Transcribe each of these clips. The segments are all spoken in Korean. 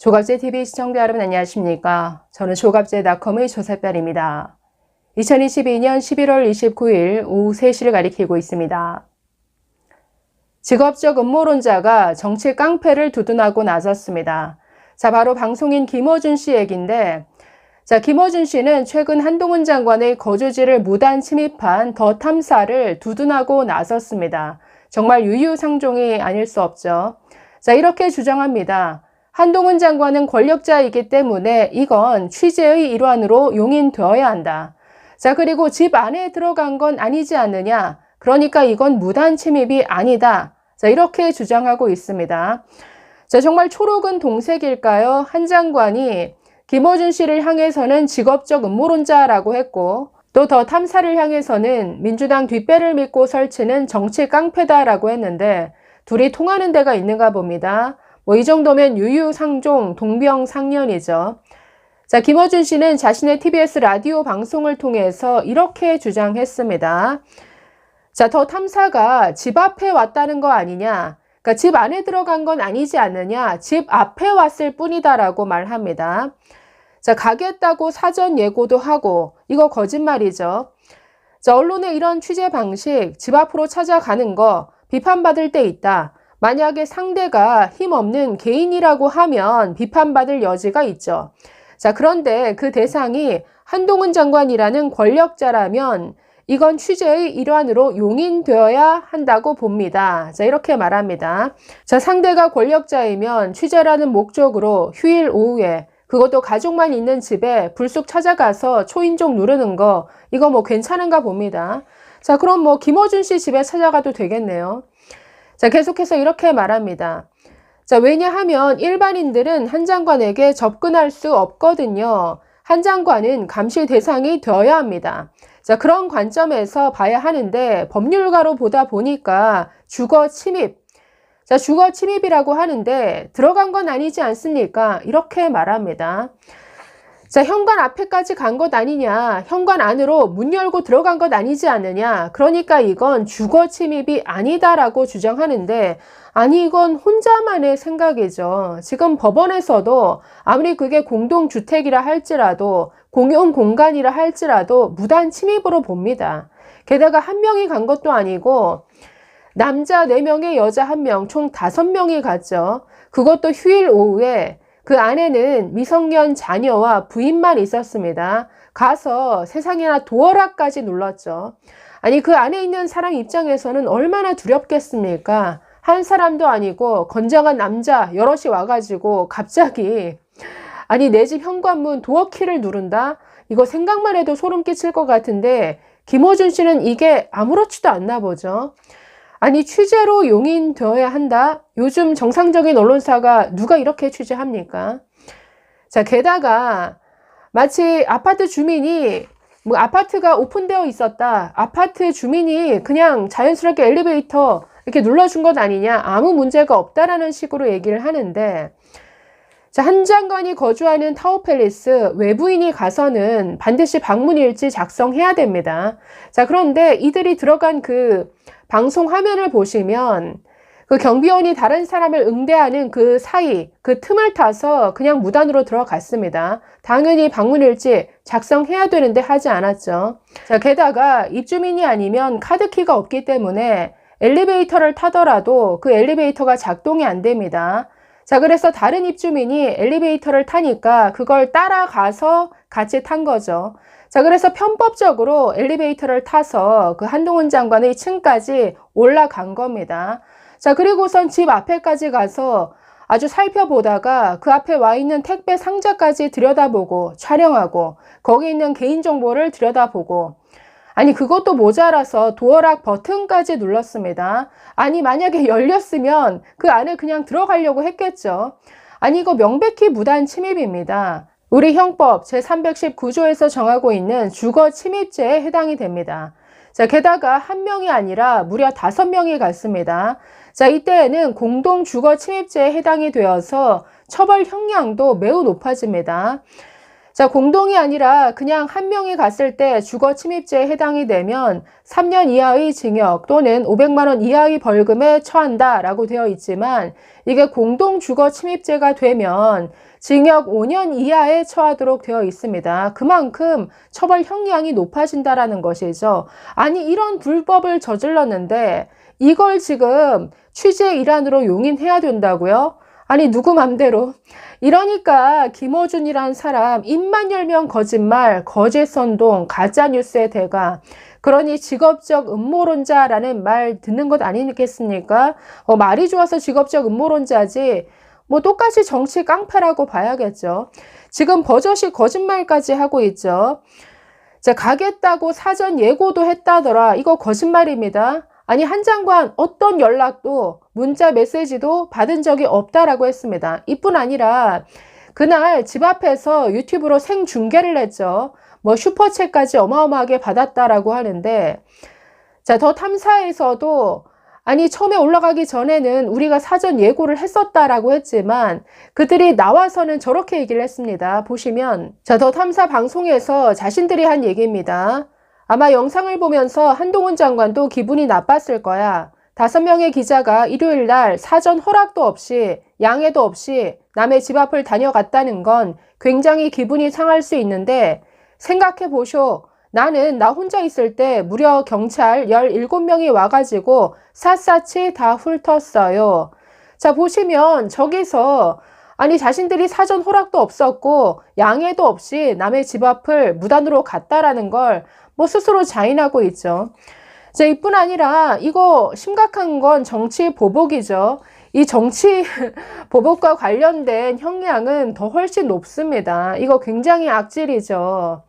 조갑제TV 시청자 여러분 안녕하십니까? 저는 조갑제닷컴의 조사별입니다. 2022년 11월 29일 오후 3시를 가리키고 있습니다. 직업적 음모론자가 정치 깡패를 두둔하고 나섰습니다. 자, 바로 방송인 김어준 씨 얘기인데, 자, 김어준 씨는 최근 한동훈 장관의 거주지를 무단 침입한 더 탐사를 두둔하고 나섰습니다. 정말 유유상종이 아닐 수 없죠. 자, 이렇게 주장합니다. 한동훈 장관은 권력자이기 때문에 이건 취재의 일환으로 용인되어야 한다. 자, 그리고 집 안에 들어간 건 아니지 않느냐. 그러니까 이건 무단 침입이 아니다. 자, 이렇게 주장하고 있습니다. 자, 정말 초록은 동색일까요? 한 장관이 김어준 씨를 향해서는 직업적 음모론자라고 했고, 또 더 탐사를 향해서는 민주당 뒷배를 믿고 설치는 정치 깡패다라고 했는데, 둘이 통하는 데가 있는가 봅니다. 이 정도면 유유상종, 동병상련이죠. 자, 김어준 씨는 자신의 TBS 라디오 방송을 통해서 이렇게 주장했습니다. 자, 더 탐사가 집 앞에 왔다는 거 아니냐. 그러니까 집 안에 들어간 건 아니지 않느냐. 집 앞에 왔을 뿐이다라고 말합니다. 자, 가겠다고 사전 예고도 하고 이거 거짓말이죠. 자, 언론의 이런 취재 방식, 집 앞으로 찾아가는 거 비판받을 때 있다. 만약에 상대가 힘없는 개인이라고 하면 비판받을 여지가 있죠. 자, 그런데 그 대상이 한동훈 장관이라는 권력자라면 이건 취재의 일환으로 용인되어야 한다고 봅니다. 자, 이렇게 말합니다. 자, 상대가 권력자이면 취재라는 목적으로 휴일 오후에 그것도 가족만 있는 집에 불쑥 찾아가서 초인종 누르는 거 이거 괜찮은가 봅니다. 자, 그럼 김어준 씨 집에 찾아가도 되겠네요. 자, 계속해서 이렇게 말합니다. 자, 왜냐하면 일반인들은 한 장관에게 접근할 수 없거든요. 한 장관은 감시 대상이 되어야 합니다. 자, 그런 관점에서 봐야 하는데 법률가로 보다 보니까 주거 침입. 자, 주거 침입이라고 하는데 들어간 건 아니지 않습니까? 이렇게 말합니다. 자, 현관 앞에까지 간 것 아니냐. 현관 안으로 문 열고 들어간 것 아니지 않느냐. 그러니까 이건 주거 침입이 아니다라고 주장하는데 아니 이건 혼자만의 생각이죠. 지금 법원에서도 아무리 그게 공동주택이라 할지라도 공용 공간이라 할지라도 무단 침입으로 봅니다. 게다가 한 명이 간 것도 아니고 남자 4명에 여자 1명 총 5명이 갔죠. 그것도 휴일 오후에 그 안에는 미성년 자녀와 부인만 있었습니다. 가서 세상에나 도어락까지 눌렀죠. 아니 그 안에 있는 사람 입장에서는 얼마나 두렵겠습니까? 한 사람도 아니고 건장한 남자 여럿이 와가지고 갑자기 아니 내 집 현관문 도어키를 누른다? 이거 생각만 해도 소름 끼칠 것 같은데 김어준 씨는 이게 아무렇지도 않나 보죠. 아니 취재로 용인되어야 한다? 요즘 정상적인 언론사가 누가 이렇게 취재합니까? 자, 게다가 마치 아파트 주민이 아파트가 오픈되어 있었다. 아파트 주민이 그냥 자연스럽게 엘리베이터 이렇게 눌러준 것 아니냐. 아무 문제가 없다라는 식으로 얘기를 하는데 자, 한 장관이 거주하는 타워팰리스 외부인이 가서는 반드시 방문일지 작성해야 됩니다. 자, 그런데 이들이 들어간 그 방송 화면을 보시면 그 경비원이 다른 사람을 응대하는 그 사이, 그 틈을 타서 그냥 무단으로 들어갔습니다. 당연히 방문일지 작성해야 되는데 하지 않았죠. 자, 게다가 입주민이 아니면 카드키가 없기 때문에 엘리베이터를 타더라도 그 엘리베이터가 작동이 안 됩니다. 자, 그래서 다른 입주민이 엘리베이터를 타니까 그걸 따라가서 같이 탄 거죠. 자, 그래서 편법적으로 엘리베이터를 타서 그 한동훈 장관의 층까지 올라간 겁니다. 자, 그리고선 집 앞에까지 가서 아주 살펴보다가 그 앞에 와 있는 택배 상자까지 들여다보고 촬영하고 거기 있는 개인정보를 들여다보고 아니 그것도 모자라서 도어락 버튼까지 눌렀습니다. 아니 만약에 열렸으면 그 안에 그냥 들어가려고 했겠죠. 아니 이거 명백히 무단 침입입니다. 우리 형법 제319조에서 정하고 있는 주거 침입죄에 해당이 됩니다. 자, 게다가 한 명이 아니라 무려 5명이 갔습니다. 자, 이때에는 공동 주거 침입죄에 해당이 되어서 처벌 형량도 매우 높아집니다. 자, 공동이 아니라 그냥 한 명이 갔을 때 주거 침입죄에 해당이 되면 3년 이하의 징역 또는 500만 원 이하의 벌금에 처한다라고 되어 있지만 이게 공동 주거 침입죄가 되면 징역 5년 이하에 처하도록 되어 있습니다. 그만큼 처벌 형량이 높아진다라는 것이죠. 아니, 이런 불법을 저질렀는데 이걸 지금 취재의 일환으로 용인해야 된다고요? 아니, 누구 맘대로. 이러니까 김어준이란 사람 입만 열면 거짓말, 거짓 선동, 가짜뉴스의 대가. 그러니 직업적 음모론자라는 말 듣는 것 아니겠습니까? 말이 좋아서 직업적 음모론자지 뭐 똑같이 정치 깡패라고 봐야겠죠. 지금 버젓이 거짓말까지 하고 있죠. 자, 가겠다고 사전 예고도 했다더라. 이거 거짓말입니다. 아니, 한 장관 어떤 연락도 문자 메시지도 받은 적이 없다라고 했습니다. 이뿐 아니라 그날 집 앞에서 유튜브로 생중계를 했죠. 뭐 슈퍼챗까지 어마어마하게 받았다라고 하는데, 자, 더 탐사에서도 아니, 처음에 올라가기 전에는 우리가 사전 예고를 했었다라고 했지만 그들이 나와서는 저렇게 얘기를 했습니다. 보시면, 자, 더 탐사 방송에서 자신들이 한 얘기입니다. 아마 영상을 보면서 한동훈 장관도 기분이 나빴을 거야. 5명의 기자가 일요일 날 사전 허락도 없이 양해도 없이 남의 집 앞을 다녀갔다는 건 굉장히 기분이 상할 수 있는데 생각해 보쇼. 나는 나 혼자 있을 때 무려 경찰 17명이 와가지고 샅샅이 다 훑었어요. 자, 보시면 저기서 아니 자신들이 사전 허락도 없었고 양해도 없이 남의 집 앞을 무단으로 갔다라는 걸 뭐 스스로 자인하고 있죠. 자, 이뿐 아니라 이거 심각한 건 정치 보복이죠. 이 정치 보복과 관련된 형량은 더 훨씬 높습니다. 이거 굉장히 악질이죠.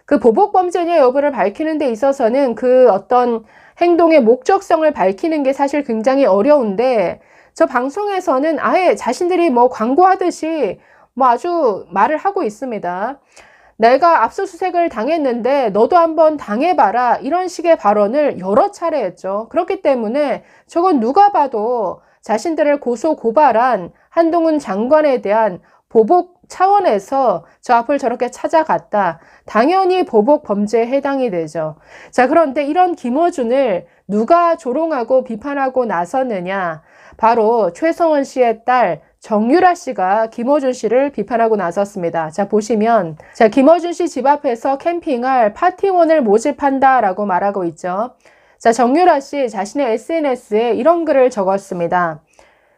그 보복 범죄냐 여부를 밝히는 데 있어서는 그 어떤 행동의 목적성을 밝히는 게 사실 굉장히 어려운데 저 방송에서는 아예 자신들이 뭐 광고하듯이 뭐 아주 말을 하고 있습니다. 내가 압수수색을 당했는데 너도 한번 당해봐라 이런 식의 발언을 여러 차례 했죠. 그렇기 때문에 저건 누가 봐도 자신들을 고소 고발한 한동훈 장관에 대한 보복 차원에서 저 앞을 저렇게 찾아갔다. 당연히 보복 범죄에 해당이 되죠. 자, 그런데 이런 김어준을 누가 조롱하고 비판하고 나섰느냐? 바로 최성원 씨의 딸 정유라 씨가 김어준 씨를 비판하고 나섰습니다. 자, 보시면 자, 김어준 씨 집 앞에서 캠핑할 파티원을 모집한다라고 말하고 있죠. 자, 정유라 씨 자신의 SNS에 이런 글을 적었습니다.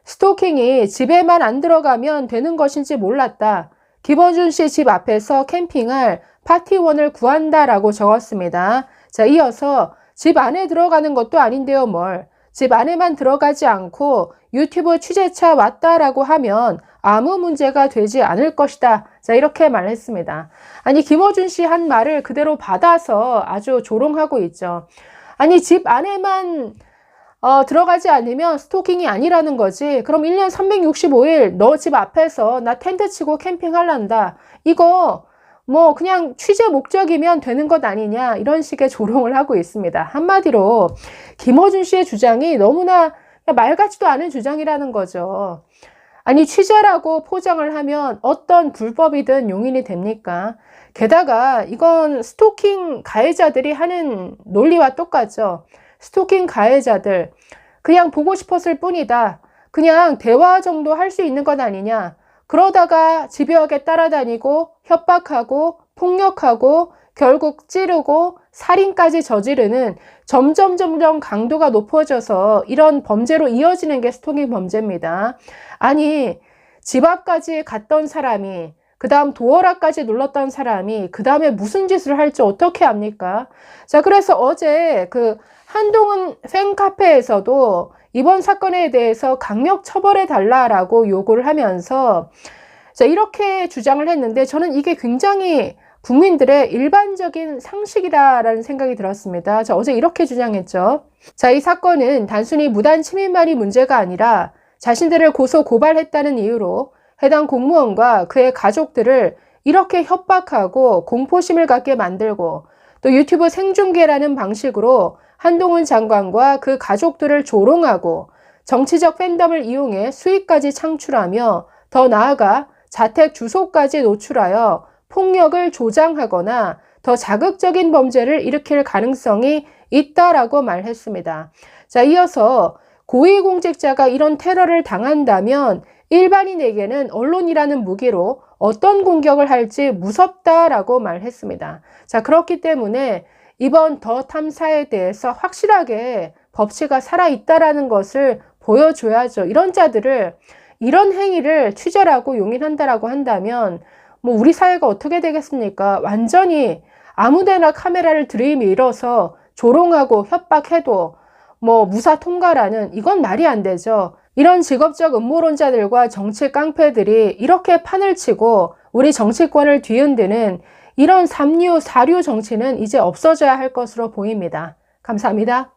스토킹이 집에만 안 들어가면 되는 것인지 몰랐다. 김어준 씨 집 앞에서 캠핑할 파티원을 구한다라고 적었습니다. 자, 이어서 집 안에 들어가는 것도 아닌데요, 뭘. 집 안에만 들어가지 않고 유튜브 취재차 왔다라고 하면 아무 문제가 되지 않을 것이다. 자, 이렇게 말했습니다. 아니, 김어준 씨 한 말을 그대로 받아서 아주 조롱하고 있죠. 아니, 집 안에만 들어가지 않으면 스토킹이 아니라는 거지. 그럼 1년 365일 너 집 앞에서 나 텐트 치고 캠핑할란다. 이거 뭐 그냥 취재 목적이면 되는 것 아니냐 이런 식의 조롱을 하고 있습니다. 한마디로 김어준 씨의 주장이 너무나 말 같지도 않은 주장이라는 거죠. 아니, 취재라고 포장을 하면 어떤 불법이든 용인이 됩니까? 게다가 이건 스토킹 가해자들이 하는 논리와 똑같죠. 스토킹 가해자들 그냥 보고 싶었을 뿐이다. 그냥 대화 정도 할 수 있는 것 아니냐. 그러다가 집요하게 따라다니고 협박하고 폭력하고 결국 찌르고 살인까지 저지르는 점점 강도가 높아져서 이런 범죄로 이어지는 게 스토킹 범죄입니다. 아니, 집 앞까지 갔던 사람이 그 다음 도어락까지 눌렀던 사람이 그 다음에 무슨 짓을 할지 어떻게 압니까? 자, 그래서 어제 그 한동훈 팬카페에서도 이번 사건에 대해서 강력 처벌해 달라라고 요구를 하면서 자, 이렇게 주장을 했는데 저는 이게 굉장히 국민들의 일반적인 상식이다라는 생각이 들었습니다. 자, 어제 이렇게 주장했죠. 자, 이 사건은 단순히 무단 침입만이 문제가 아니라 자신들을 고소 고발했다는 이유로 해당 공무원과 그의 가족들을 이렇게 협박하고 공포심을 갖게 만들고 또 유튜브 생중계라는 방식으로 한동훈 장관과 그 가족들을 조롱하고 정치적 팬덤을 이용해 수익까지 창출하며 더 나아가 자택 주소까지 노출하여 폭력을 조장하거나 더 자극적인 범죄를 일으킬 가능성이 있다라고 말했습니다. 자, 이어서 고위공직자가 이런 테러를 당한다면 일반인에게는 언론이라는 무기로 어떤 공격을 할지 무섭다라고 말했습니다. 자, 그렇기 때문에 이번 더 탐사에 대해서 확실하게 법치가 살아있다라는 것을 보여줘야죠. 이런 자들을, 이런 행위를 취재하고 용인한다라고 한다면 뭐 우리 사회가 어떻게 되겠습니까? 완전히 아무데나 카메라를 들이밀어서 조롱하고 협박해도 뭐 무사 통과라는, 이건 말이 안 되죠. 이런 직업적 음모론자들과 정치 깡패들이 이렇게 판을 치고 우리 정치권을 뒤흔드는 이런 3류, 4류 정치는 이제 없어져야 할 것으로 보입니다. 감사합니다.